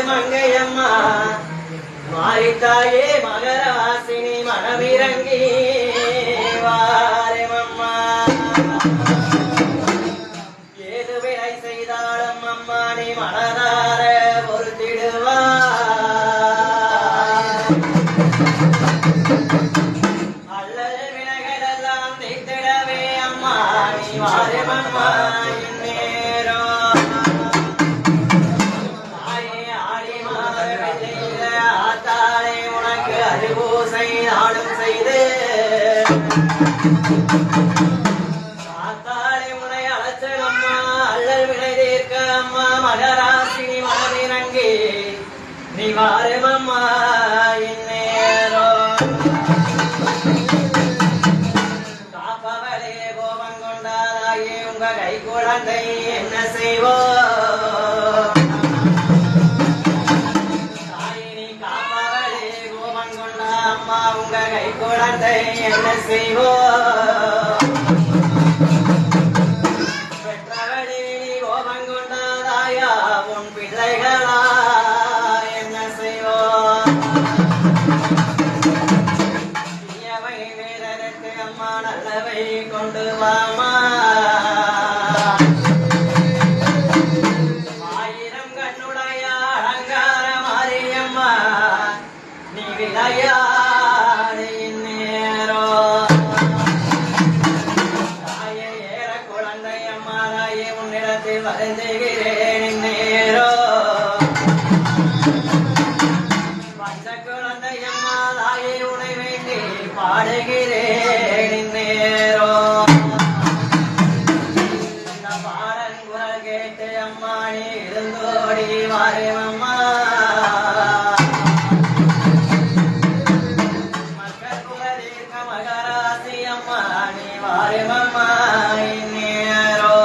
மங்கையம்மா மாரித்தாயே மகரவாசினி மனமிறங்கி வாரமம்மா ஏது வினை செய்தாலும் அம்மா நீ மனதார பொறுத்திடுவா அல்லது வினைகளெல்லாம் தீர்த்திடவே அம்மா நீ வாரமம்மா நாடும் செய்து காத்தாளை முனை அழைச்சலம்மா அல்லல் வினை தீர்க்க அம்மா மகராசினி மனதிறங்கி நீ வாரமம்மா இந்நேரோ காப்பவளே கோபம் கொண்டாராயே உங்க கை குழந்தை என்ன செய்வோ உங்க கை குழந்தை என்ன செய்வோ பெற்றவளே நீ கோபம் கொண்டாதாயா உன் பிள்ளைகளா என்ன செய்வோ தீயவை வேறெடுத்து அம்மா நல்லவை கொண்டு வாமா ஆயிரம் கண்ணுடைய அலங்கார மாரியம்மா நீ விளையா வருந்துகிறேன் நேரோ பஞ்ச குழந்தையம்மா தாயை உனை வேண்டி பாடுகிறேன் நேரோ இந்த பாடல் குரல் கேட்டு அம்மா நீ இருந்தோடி வாரமம்மா மக்கள் குலதீர்க்க மகராசி அம்மா நீ வாரமம்மா நேரோ